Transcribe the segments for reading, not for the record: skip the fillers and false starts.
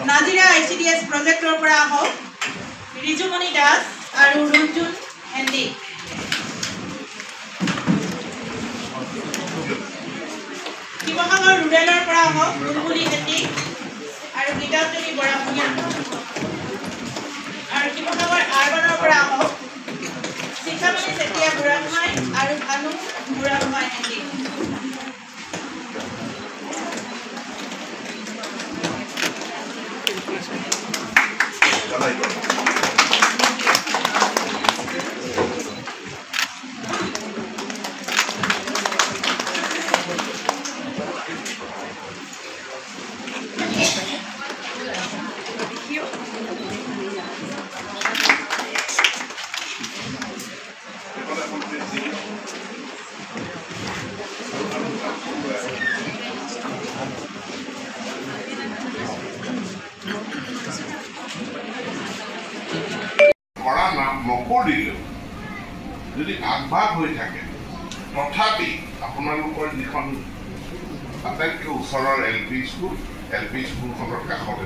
Nazira ICDS projector पर आहक रिजुमणि दास और रुंजुन हेंदी शिवसागर रुरेलर पर आहक बुलबुली हेंदी और गीतांजलि बराभूঞা और शिवसागर आर्बनर पर आहक शिखामणि सेतिया बुरागोहाई और भानु बुरागोहाई हेंदी যদি আগভাগ হৈ থাকে তথাপি আপোনালোকৰ যিখন আটাইতকৈ ওচৰৰ LP স্কুলখনৰ কাষতে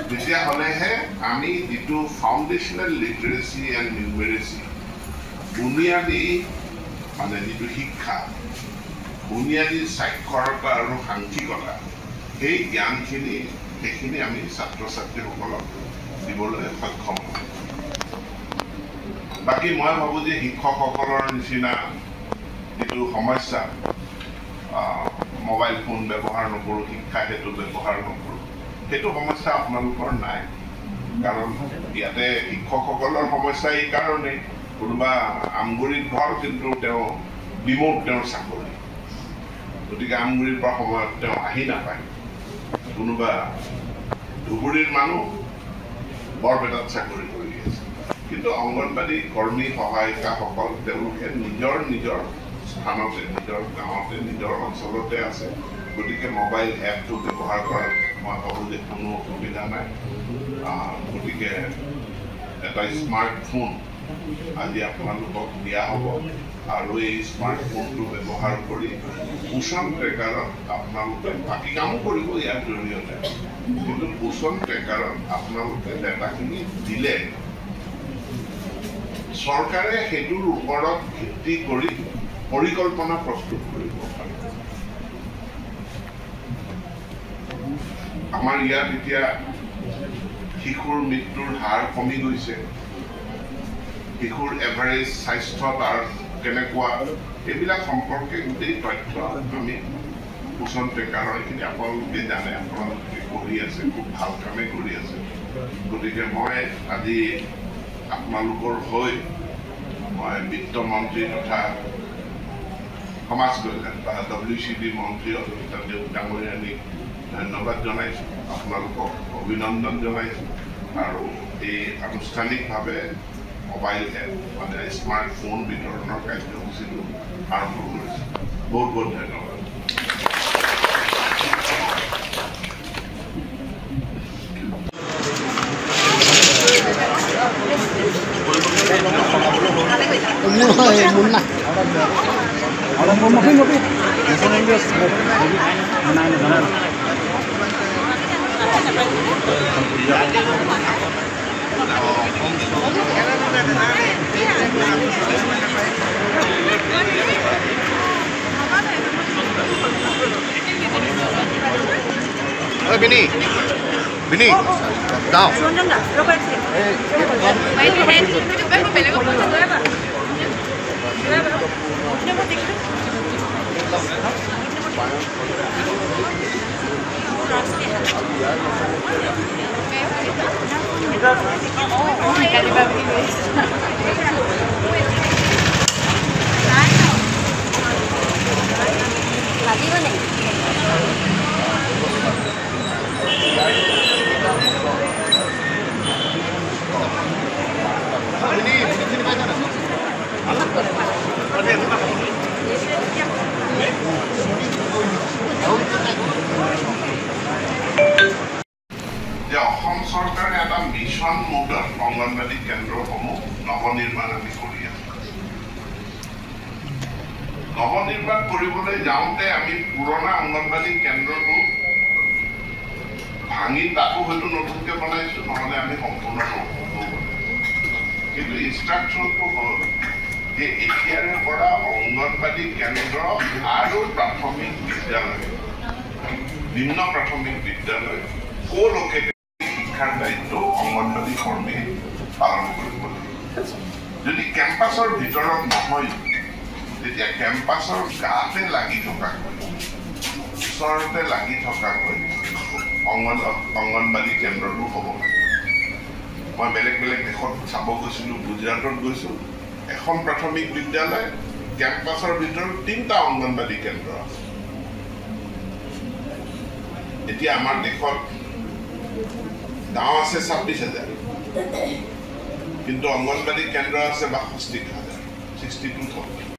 তেতিয়াহ'লেহে আমি যিটো ফাউণ্ডেশ্যনেল লিটাৰেচি এণ্ড নিউমেৰেচি বুনিয়াদী মানে যিটো শিক্ষা বুনিয়াদী সাক্ষৰতা আৰু সাংখ্যিকতা সেই জ্ঞানখিনি সেইখিনি আমি ছাত্ৰ ছাত্ৰীসকলক দিবলৈ সক্ষম হওঁ। বাকি মই ভাবো যে শিক্ষকসকলৰ নিচিনা যিটো সমস্যা মোবাইল ফোন ব্যৱহাৰ নকৰোঁ শিক্ষা হেতু ব্যৱহাৰ নকৰোঁ সেইটো সমস্যা আপোনালোকৰ নাই কাৰণ ইয়াতে শিক্ষকসকলৰ সমস্যা এই কাৰণে কোনোবা আমগুৰিত ঘৰ কিন্তু তেওঁ ৰিমোট তেওঁৰ চাকৰি গতিকে আমগুৰিৰ পৰা সময়ত তেওঁ আহি নাপায় কোনোবা ধুবুৰীৰ মানুহ বৰপেটাত চাকৰি কৰি আছে কিন্তু অংগনবাড়ী কৰ্মী সহায়িকাসকল তেওঁলোকে নিজৰ স্থানতে নিজৰ গাঁৱতে নিজৰ অঞ্চলতে আছে গতিকে মোবাইল এপটো ব্যৱহাৰ কৰাত মই ভাবোঁ যে কোনো অসুবিধা নাই গতিকে এটা স্মাৰ্টফোন আজি আপোনালোকক দিয়া হ'ব আৰু এই স্মাৰ্টফোনটো ব্যৱহাৰ কৰি পোষণ ট্ৰেকাৰত আপোনালোকে বাকী কামো কৰিব ইয়াৰ জৰিয়তে কিন্তু পোষণ ট্ৰেকাৰত আপোনালোকে ডাটাখিনি দিলে চৰকাৰে সেইটোৰ ওপৰত ভিত্তি কৰি পৰিকল্পনা প্ৰস্তুত কৰিব পাৰে আমাৰ ইয়াত এতিয়া শিশুৰ মৃত্যুৰ হাৰ কমি গৈছে শিশুৰ এভাৰেজ স্বাস্থ্য তাৰ কেনেকুৱা এইবিলাক সম্পৰ্কে গোটেই তথ্য আমি পোষণ ট্ৰেকাৰৰ এইখিনি আপোনালোকে জানে আপোনালোকে কৰি আছে খুব ভাল কামে কৰি আছে গতিকে মই আজি আপোনালোকৰ হৈ মই বিত্তমন্ত্ৰী তথা সমাজ কল্যাণ বা WCD মন্ত্ৰী অজিতা ডাঙৰীয়ানীক ধন্যবাদ জনাইছোঁ আপোনালোকক অভিনন্দন জনাইছোঁ আৰু এই আনুষ্ঠানিকভাৱে মোবাইল এপ মানে স্মাৰ্টফোন বিতৰণৰ কাৰ্যসূচীটো আৰম্ভ কৰিছোঁ বহুত বহুত ধন্যবাদ মুন্না Bini, down. অসম চৰকাৰে এটা মিছন মোডত অংগনবাদী কেন্দ্ৰসমূহ নৱনিৰ্মাণ আমি কৰি আছোঁ। নৱনিৰ্মাণ কৰিবলৈ যাওঁতে আমি পুৰণা অংগনবাদী কেন্দ্ৰটো ভাঙি তাকো হয়তো নতুনকৈ বনাইছোঁ, নহ'লে আমি সম্পূৰ্ণ কিন্তু ইনষ্ট্ৰাকশ্যনটো হ'ল যে এতিয়াৰে পৰা অংগনবাদী কেন্দ্ৰ আৰু প্ৰাথমিক বিদ্যালয়, নিম্ন প্ৰাথমিক বিদ্যালয় ক'লোকেটেড শিক্ষাৰ দায়িত্ব অংগনবাদী কৰ্মীয়ে পালন কৰিব লাগিব। যদি কেম্পাছৰ ভিতৰত নহয় তেতিয়া কেম্পাছৰ গাতে লাগি থকাকৈ, ওচৰতে লাগি থকাকৈ অংগনবাদী কেন্দ্ৰটো হ'ব লাগে। মই বেলেগ বেলেগ দেশত চাব গৈছিলোঁ, গুজৰাটত গৈছোঁ, এখন প্ৰাথমিক বিদ্যালয়, কেম্পাছৰ ভিতৰত 3টা অংগনবাদী কেন্দ্ৰ আছে। এতিয়া আমাৰ দেশত গাঁও আছে 26,000, কিন্তু অংগনবাদী কেন্দ্ৰ আছে 62,000, 62,000।